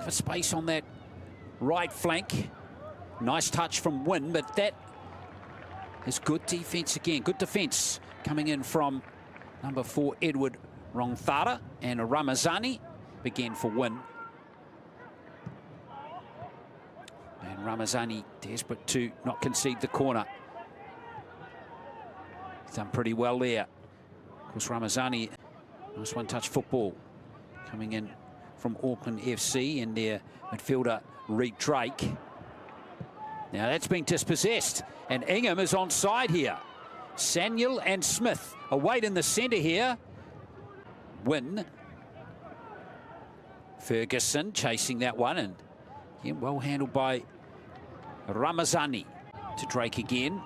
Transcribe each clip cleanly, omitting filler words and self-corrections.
for space on that right flank. Nice touch from Wynn, but that is good defence again. Good defence coming in from number 4, Edward Rongthara, and Ramazani again for Wynn. And Ramazani desperate to not concede the corner. He's done pretty well there. Of course, Ramazani, nice one-touch football coming in from Auckland FC, and their midfielder Reed Drake. Now that's been dispossessed, and Ingham is onside here. Sanyal and Smith await in the centre here. Wynn. Ferguson chasing that one, and yeah, well handled by Ramazani. To Drake again.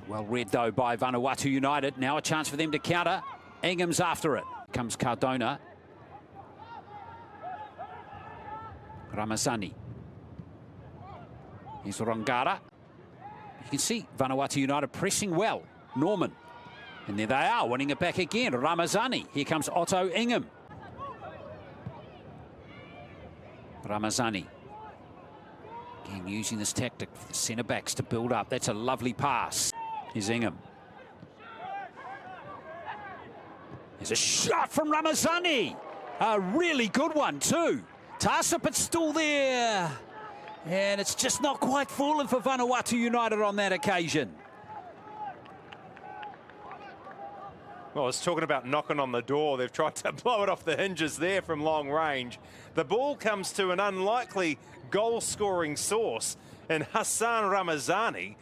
Well read though by Vanuatu United. Now a chance for them to counter. Ingham's after it. Comes Cardona. Ramazani. Here's Rongara. You can see Vanuatu United pressing well. Norman. And there they are, winning it back again. Ramazani. Here comes Otto Ingham. Ramazani. Again, using this tactic for the centre-backs to build up. That's a lovely pass. Here's Ingham. There's a shot from Ramazani. A really good one too. Tarsip, it's still there. And it's just not quite fallen for Vanuatu United on that occasion. Well, it's talking about knocking on the door. They've tried to blow it off the hinges there from long range. The ball comes to an unlikely goal-scoring source in Hassan Ramazani.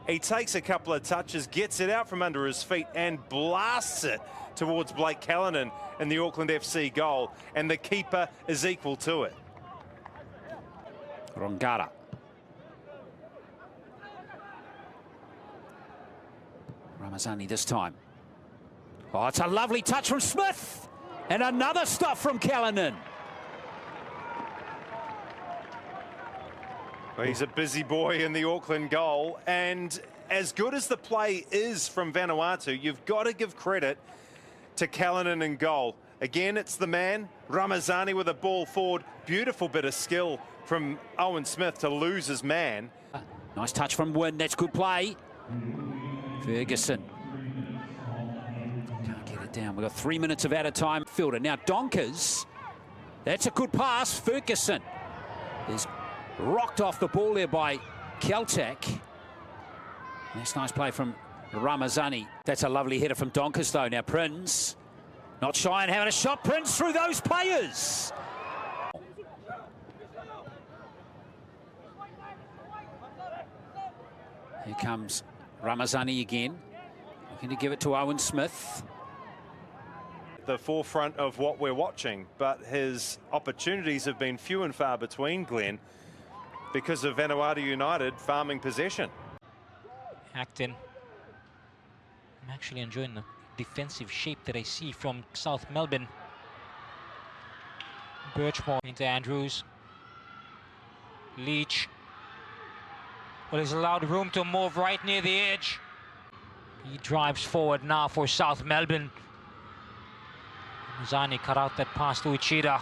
He takes a couple of touches, gets it out from under his feet and blasts it towards Blake Callanan in the Auckland FC goal. And the keeper is equal to it. Rongara. Ramazani this time. Oh, it's a lovely touch from Smith. And another stop from Callanan. Well, he's a busy boy in the Auckland goal. And as good as the play is from Vanuatu, you've got to give credit to Callanan in goal. Again, it's the man, Ramazani, with a ball forward. Beautiful bit of skill from Owen Smith to lose his man. Nice touch from Wynn. That's good play. Ferguson. Can't get it down. We've got 3 minutes of added time. Fielder. Now Donkers. That's a good pass. Ferguson is rocked off the ball there by Keltak. That's nice play from Ramazani. That's a lovely header from Donkers though. Now Prince. Not shy and having a shot. Prince through those players. Here comes Ramazani again. Looking to give it to Owen Smith. The forefront of what we're watching, but his opportunities have been few and far between, Glenn, because of Vanuatu United farming possession. Acton. I'm actually enjoying the defensive shape that I see from South Melbourne. Birchmore into Andrews. Leach. Well, he's allowed room to move right near the edge. He drives forward now for South Melbourne. Zani cut out that pass to Uchida.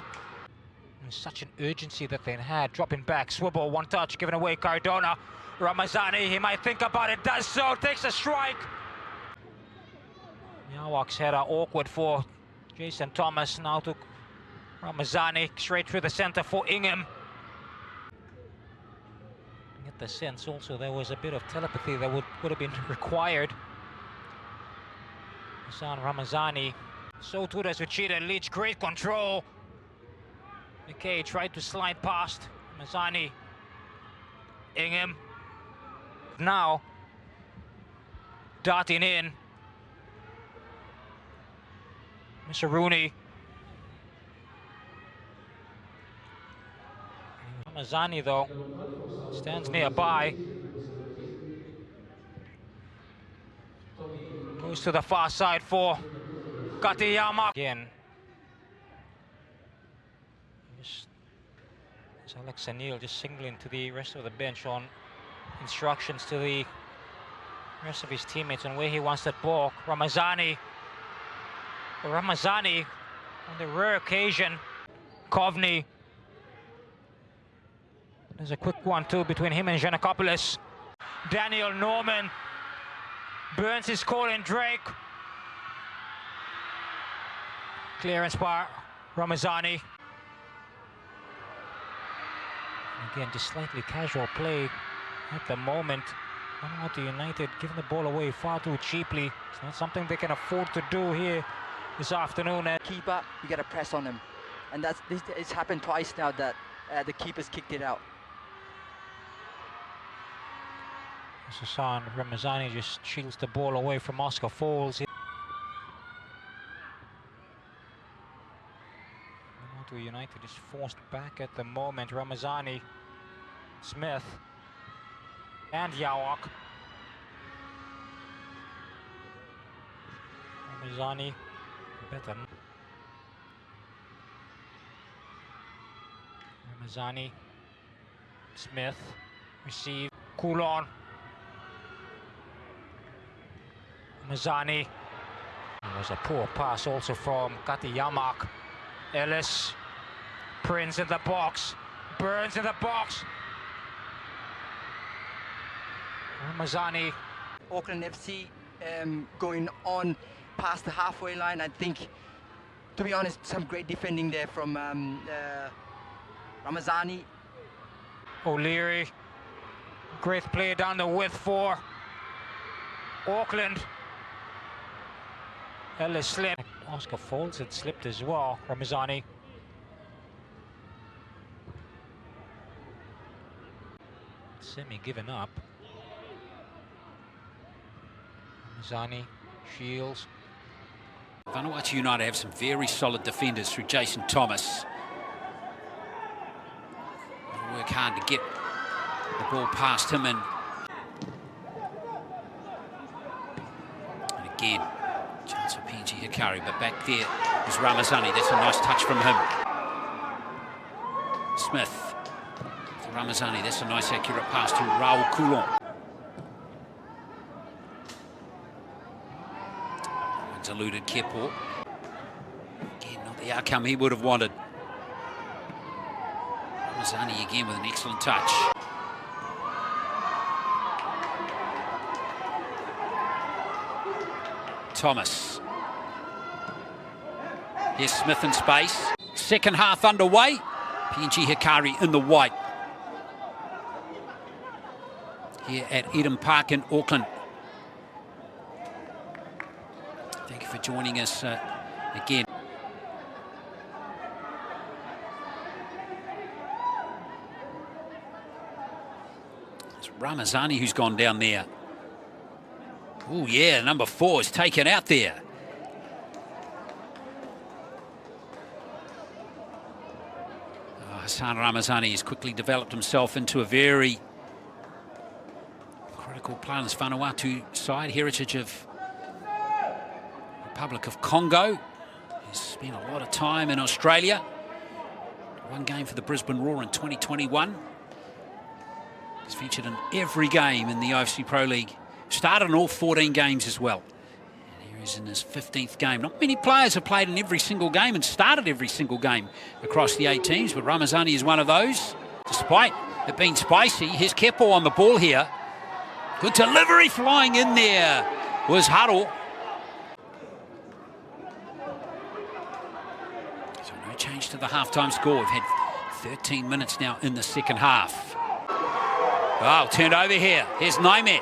And such an urgency that they had. Dropping back, Swibble, one touch, giving away Cardona. Ramazani, he might think about it, does so, takes a strike. Yawak's header awkward for Jason Thomas. Now to Ramazani, straight through the center for Ingham. Get the sense also there was a bit of telepathy that would have been required. Hassan Ramazani. So too does Uchida. Leach, great control. McKay tried to slide past Ramazani. Ingham. Now darting in. Mr. Rooney. Ramazani though stands nearby. Goes to the far side for Katayama. Again. It's Alex Anil just signaling to the rest of the bench on instructions to the rest of his teammates on where he wants that ball. Ramazani. On the rare occasion, Kovney. There's a quick 1-2 between him and Giannakopoulos. Daniel Norman burns his Colin Drake. Clearance by Ramazani. Again, just slightly casual play at the moment. Vanuatu United giving the ball away far too cheaply. It's not something they can afford to do here this afternoon. Keeper, you got to press on him, and it's happened twice now that the keeper's kicked it out. Hassan Ramazani just shields the ball away from Oscar Falls. Vanuatu United is forced back at the moment. Ramazani, Smith, and Yawak. Ramazani, better. Ramazani, Smith, receive, Coulon. Ramazani. It was a poor pass also from Kati Yamak. Ellis, Prince in the box, Burns in the box. Ramazani. Auckland FC going on past the halfway line. I think, to be honest, some great defending there from Ramazani. O'Leary. Great play down the width for Auckland. Ellis slipped. Oscar Falls had slipped as well. Ramazani. Semi given up. Ramazani, Shields. Vanuatu United have some very solid defenders through Jason Thomas. They'll work hard to get the ball past him, and again, chance for PNG Hikari, but back there is Ramazani. That's a nice touch from him. Smith to Ramazani. That's a nice accurate pass to Raul Coulon. Eluded Kepo. Again, not the outcome he would have wanted. Ramazani again with an excellent touch. Thomas. Here's Smith in space. Second half underway. PNG Hikari in the white. Here at Eden Park in Auckland. Thank you for joining us again. It's Ramazani who's gone down there. Oh yeah, number 4 is taken out there. Hassan Ramazani has quickly developed himself into a very critical player in this Vanuatu side, heritage of Republic of Congo. He's spent a lot of time in Australia. One game for the Brisbane Roar in 2021. He's featured in every game in the OFC Pro League. Started in all 14 games as well. And here he's in his 15th game. Not many players have played in every single game and started every single game across the 8 teams, but Ramazani is one of those. Despite it being spicy, here's Kepo on the ball here. Good delivery flying in there was Huddle. So no change to the halftime score. We've had 13 minutes now in the second half. Oh, turned over here. Here's Naimet.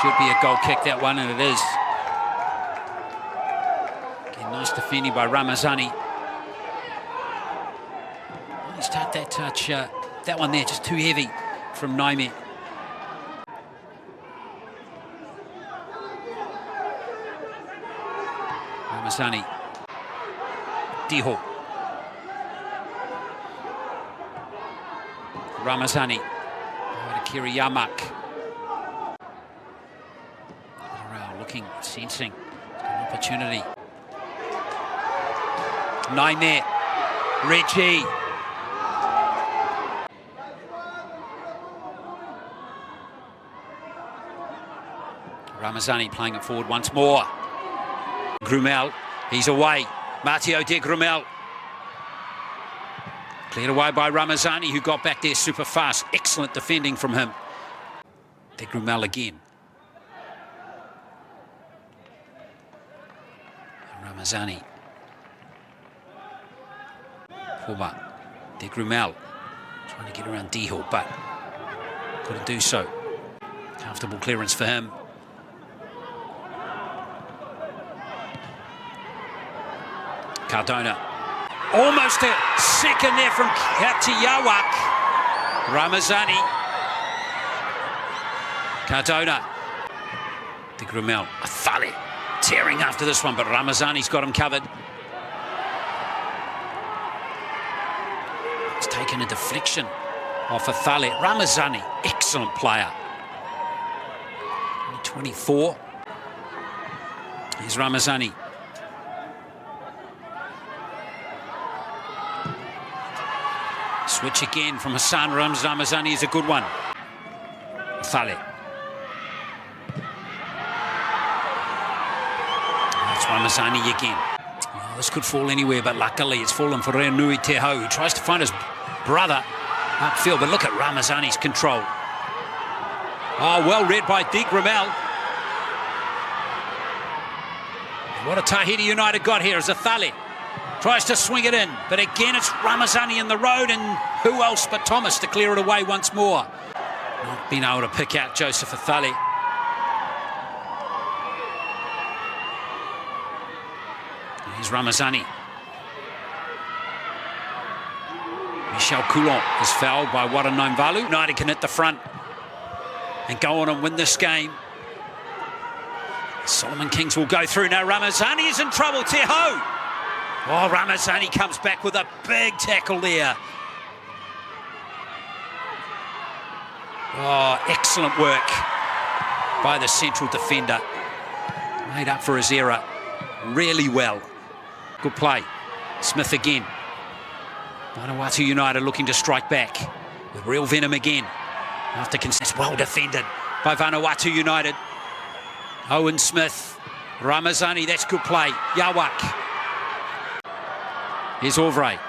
Should be a goal kick, that one, and it is. Again, nice defending by Ramazani. Let's start that touch. That one there, just too heavy from Naimet. Ramazani. Diho. Ramazani. Over to Kiri Yamak. Looking, sensing an opportunity. Naimet. Reggie. Ramazani playing it forward once more. Grumel, he's away. Matteo de Grumel. Cleared away by Ramazani, who got back there super fast. Excellent defending from him. De Grumel again. Ramazani. Forward. De Grumel. Trying to get around Dihil, but couldn't do so. Comfortable clearance for him. Cardona. Almost a second there from Katiyawak. Ramazani. Cardona. De Grumel. Athale tearing after this one, but Ramazani's got him covered. It's taken a deflection off Athale. Ramazani, excellent player. 24. Here's Ramazani. Switch again from Hassan Ramazani is a good one. Athale. That's Ramazani again. Oh, this could fall anywhere, but luckily it's fallen for Renui Teho, who tries to find his brother upfield. But look at Ramazani's control. Oh, well read by de Grumel. What a Tahiti United got here as Athale tries to swing it in, but again it's Ramazani in the road, and who else but Thomas to clear it away once more. Not being able to pick out Joseph Athale. Here's Ramazani. Michel Coulon is fouled by Waranaimvalu. United can hit the front and go on and win this game. Solomon Kings will go through now. Ramazani is in trouble. Teho. Oh, Ramazani comes back with a big tackle there. Oh, excellent work by the central defender. Made up for his error really well. Good play. Smith again. Vanuatu United looking to strike back with real venom again. After it's well defended by Vanuatu United. Owen Smith. Ramazani, that's good play. Yawak. Here's Ovray.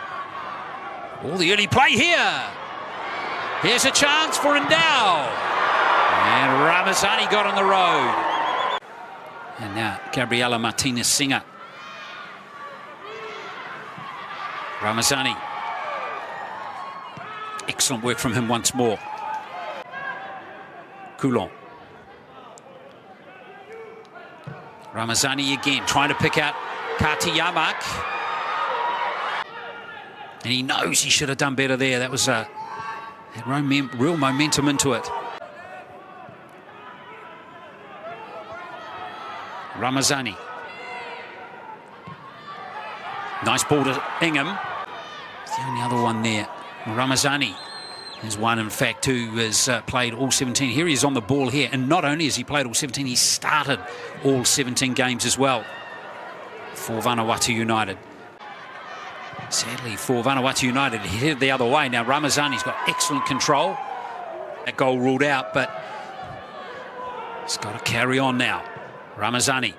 All the early play here. Here's a chance for Endau. And Ramazani got on the road. And now Gabriela Martinez-Singer. Ramazani. Excellent work from him once more. Coulon. Ramazani again, trying to pick out Katiyamak. And he knows he should have done better there. That was had real momentum into it. Ramazani. Nice ball to Ingham. It's the only other one there. Ramazani is one, in fact, who has played all 17. Here he is on the ball here. And not only has he played all 17, he started all 17 games as well for Vanuatu United. Sadly, for Vanuatu United, he headed the other way. Now, Ramazani's got excellent control. That goal ruled out, but he's got to carry on now. Ramazani.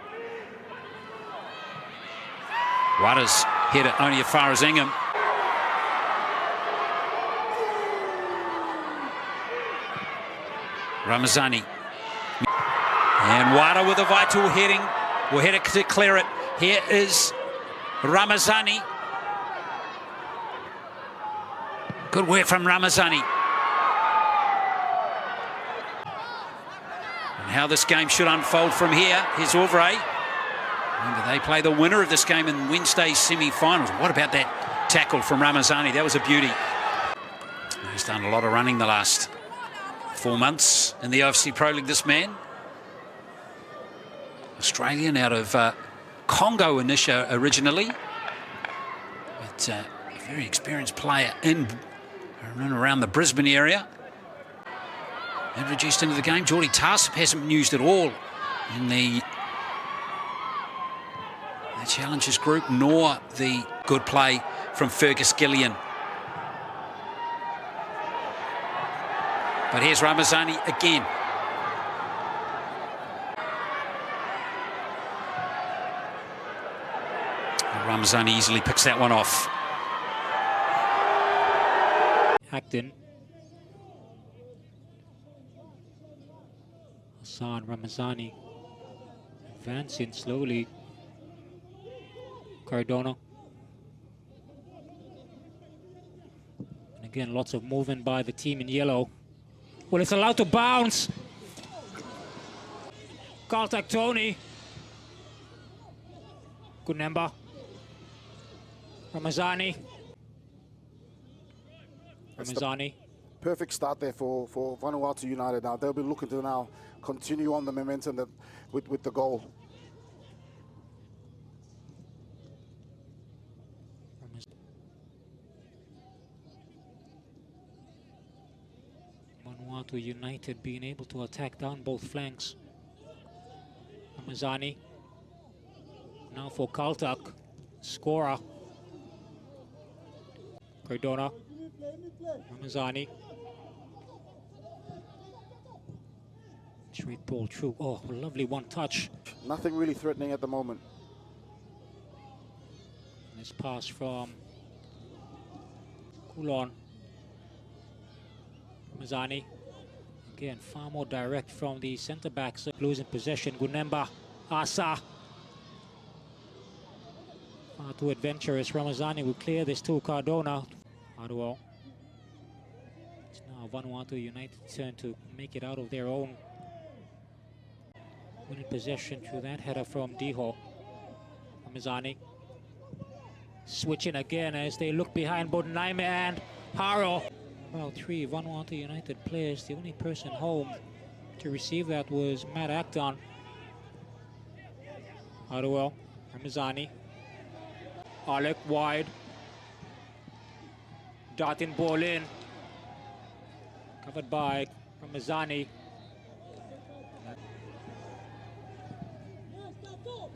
Waters hit it only as far as Ingham. Ramazani. And Wada with a vital heading. Will head it to clear it. Here is Ramazani. Good work from Ramazani. And how this game should unfold from here. Here's Ovray. Remember, they play the winner of this game in Wednesday's semi-finals. What about that tackle from Ramazani? That was a beauty. He's done a lot of running the last 4 months in the OFC Pro League, this man. Australian out of Congo originally. But a very experienced player in and around the Brisbane area. Introduced into the game. Geordie Tarsip hasn't been used at all in the Challengers group, nor the good play from Fergus Gillian. But here's Ramazani again. Ramazani easily picks that one off. Acton. Hassan Ramazani advancing slowly. Cardona. And again, lots of movement by the team in yellow. Well, it's allowed to bounce. Caltech Tony. Kunemba. Ramazani. Ramazani. Perfect start there for Vanuatu United now. They'll be looking to now continue on the momentum that with the goal. Vanuatu United being able to attack down both flanks. Ramazani. Now for Caltech. Scorer. Cardona. Ramazani. Straight ball through. Oh, lovely one touch. Nothing really threatening at the moment. This pass from Coulon. Ramazani. Again, far more direct from the centre backs. Losing possession. Gunemba. Asa. Far too adventurous. Ramazani will clear this to Cardona. Aduo. It's now Vanuatu United's turn to make it out of their own. Winning possession through that header from Diho. Ramazani. Switching again as they look behind both Naime and Haro. Well, 3 Vanuatu United players. The only person home to receive that was Matt Acton. Aduo. Ramazani. Alec wide. Darting ball in. Covered by Ramazani.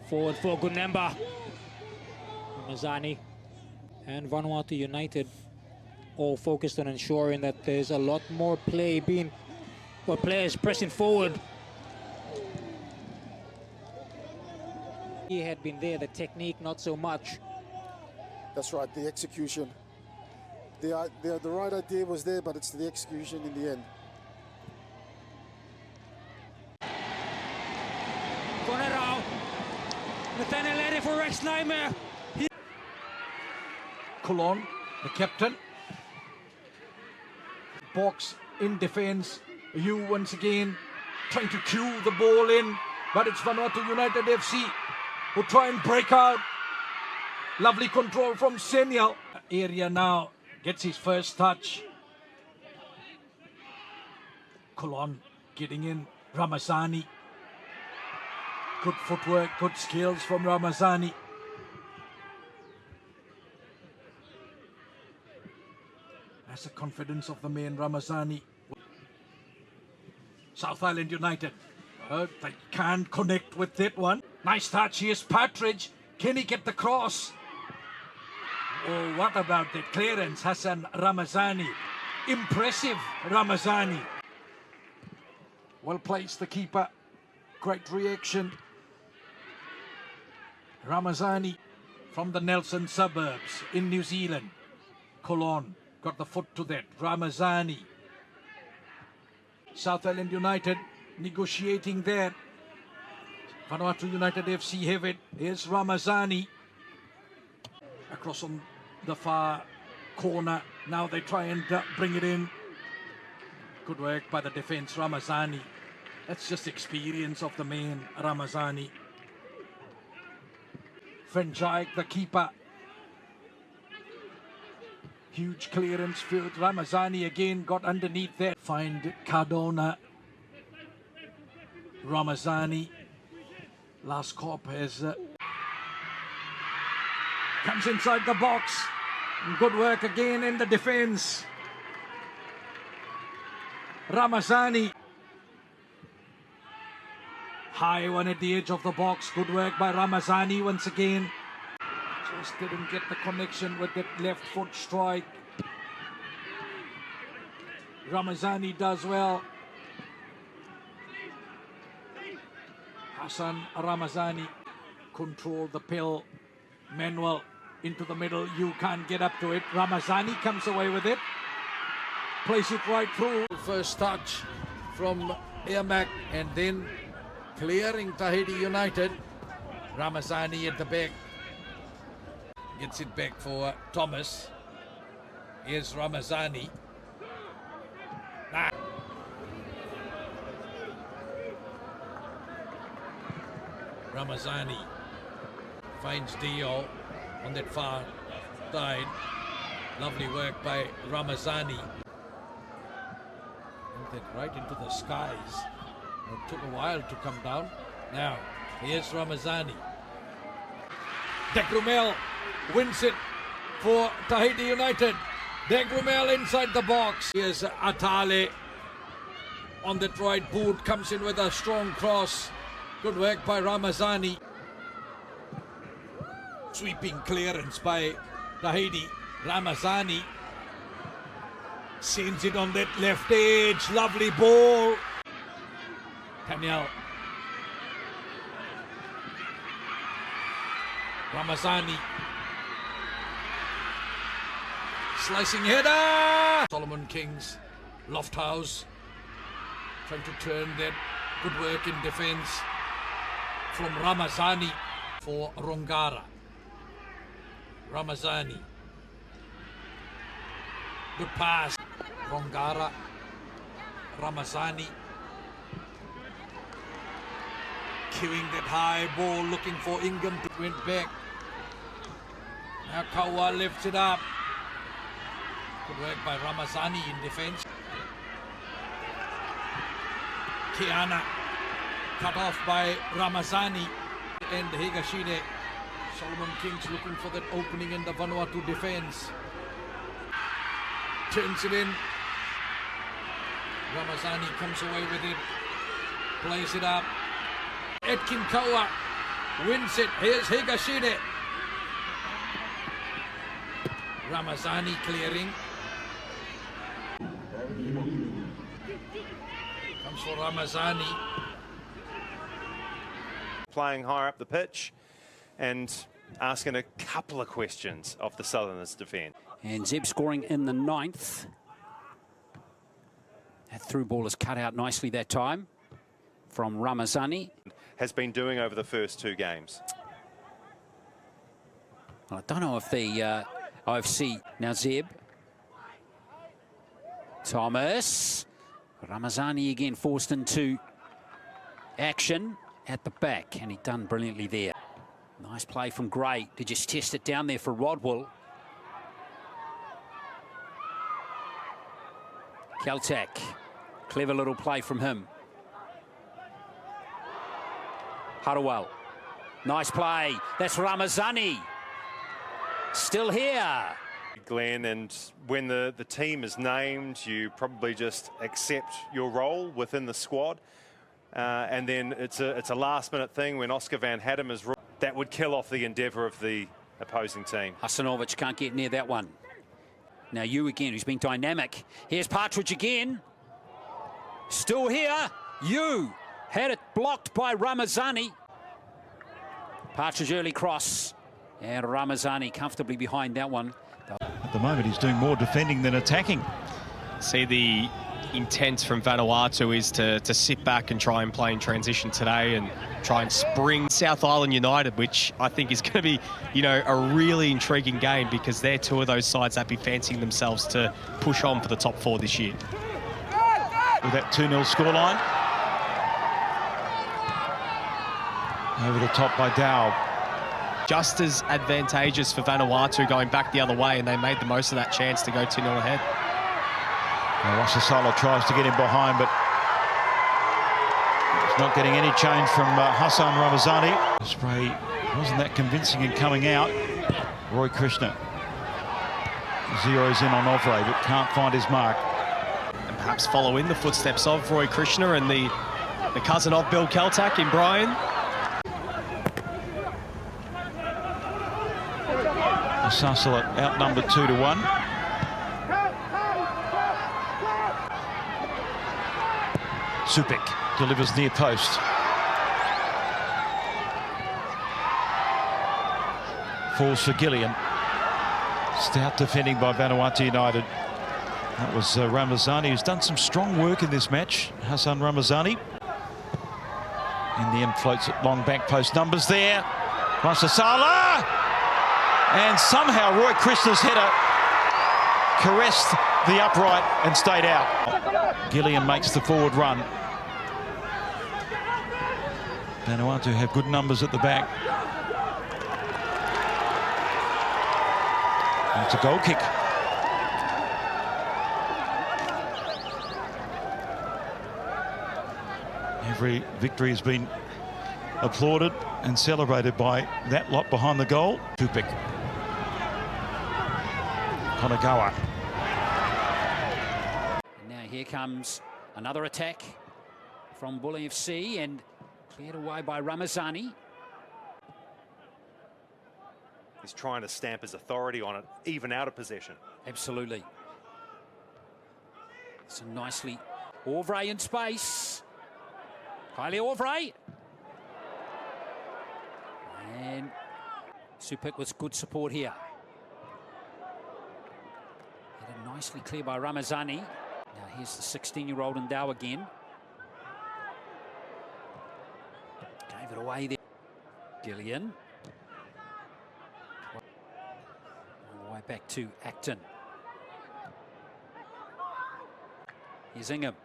Forward for Gunemba. Ramazani and Vanuatu United all focused on ensuring that there's a lot more play being, or players pressing forward. He had been there, the technique not so much. That's right, the execution. The right idea was there, but it's the execution in the end. Connerau. Nathaniel Eddy for Rex Nightmare. Coulon, the captain. Box in defense. You once again trying to cue the ball in, but it's Vanuatu United FC who try and break out. Lovely control from Senial. Area now gets his first touch. Coulon getting in. Ramazani. Good footwork, good skills from Ramazani. That's the confidence of the man Ramazani. South Island United. They can't connect with that one. Nice touch. Here's Partridge. Can he get the cross? Oh, what about that clearance? Hassan Ramazani. Impressive Ramazani. Well placed, the keeper. Great reaction. Ramazani from the Nelson suburbs in New Zealand. Coulon got the foot to that. Ramazani. South Island United negotiating there. Vanuatu United FC have it. Here's Ramazani. Across on the far corner. Now they try and bring it in. Good work by the defense, Ramazani. That's just experience of the man, Ramazani. Frenjaik, the keeper. Huge clearance field. Ramazani again got underneath there. Find Cardona. Ramazani. Last cop has comes inside the box. Good work again in the defense. Ramazani. High one at the edge of the box. Good work by Ramazani once again. Just didn't get the connection with that left foot strike. Ramazani does well. Hassan Ramazani control the pill. Manuel into the middle. You can't get up to it. Ramazani comes away with it. Plays it right through. First touch from Ermac, and then clearing Tahiti United. Ramazani at the back. Gets it back for Thomas. Here's Ramazani. Ramazani finds Dio on that far side. Lovely work by Ramazani. And that right into the skies. It took a while to come down. Now, here's Ramazani. Degrumel wins it for Tahiti United. Degrumel inside the box. Here's Atale on that right boot. Comes in with a strong cross. Good work by Ramazani. Sweeping clearance by Tahiti. Ramazani sends it on that left edge. Lovely ball. Daniel. Ramazani. Slicing header. Solomon Kings. Lofthouse. Trying to turn that. Good work in defence from Ramazani for Rongara. Ramazani. Good pass. Rongara. Ramazani. Queuing that high ball, looking for Ingham. Went back. Now Kawa lifts it up. Good work by Ramazani in defence. Kiana cut off by Ramazani and Higashide. Solomon Kings looking for that opening in the Vanuatu defence. Turns it in. Ramazani comes away with it. Plays it up. Etkin Kaua wins it. Here's Higashide. Ramazani clearing. Comes for Ramazani. Playing higher up the pitch and asking a couple of questions of the Southerners' defence. And Zeb scoring in the 9th. That through ball is cut out nicely that time from Ramazani. Has been doing over the first 2 games. Well, I don't know if the OFC... Now Zeb. Thomas. Ramazani again forced into action at the back, and he done brilliantly there. Nice play from Gray to just test it down there for Rodwell. Keltak, clever little play from him. Harawal, nice play. That's Ramazani. Still here. Glenn, and when the team is named, you probably just accept your role within the squad. And then it's a last-minute thing when Oscar Van Hattem is... That would kill off the endeavour of the opposing team. Hasanovic can't get near that one. Now you again, who's been dynamic. Here's Partridge again. Still here. You had it blocked by Ramazani. Partridge early cross. And Ramazani comfortably behind that one. At the moment, he's doing more defending than attacking. See, the intent from Vanuatu is to sit back and try and play in transition today and try and spring South Island United, which I think is going to be, you know, a really intriguing game because they're 2 of those sides that be fancying themselves to push on for the top 4 this year. With that 2-0 scoreline. Over the top by Dow. Just as advantageous for Vanuatu going back the other way, and they made the most of that chance to go 2-0 ahead. Wasasala tries to get him behind, but he's not getting any change from Hassan Ramazani. The spray wasn't that convincing in coming out. Roy Krishna zeroes in on Ovray, but can't find his mark. And perhaps follow in the footsteps of Roy Krishna and the cousin of Bill Keltak in Brian. Sasala outnumbered 2-1. Supik delivers near post. falls for Gillian. Stout defending by Vanuatu United. That was Ramazani, who's done some strong work in this match. Hassan Ramazani. In the end, floats at long back post numbers there. Sala! And somehow Roy Krishna's header caressed the upright and stayed out. Gillian makes the forward run. Vanuatu have good numbers at the back. And it's a goal kick. Every victory has been applauded and celebrated by that lot behind the goal. Tupik. Konagawa. And now here comes another attack from Bull FC and cleared away by Ramazani. He's trying to stamp his authority on it, even out of possession. Absolutely. So nicely. Orvray in space. Kylie Orvray. And Supik with good support here. Headed nicely clear by Ramazani. Now here's the 16-year-old Ndao again. Gave it away there. Gillian. All the way back to Acton. Here's Ingham.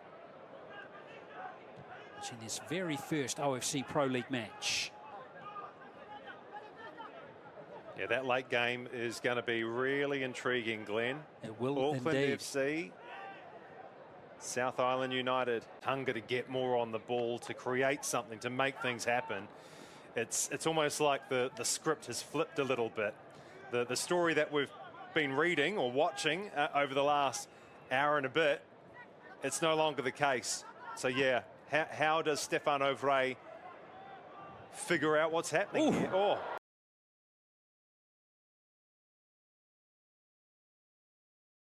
In his very first OFC Pro League match. Yeah, that late game is going to be really intriguing, Glenn. It will Auckland indeed. FC, South Island United, hunger to get more on the ball, to create something, to make things happen. It's almost like the script has flipped a little bit. The story that we've been reading or watching over the last hour and a bit, it's no longer the case. So yeah, how does Stefan Ovray figure out what's happening here? Oh.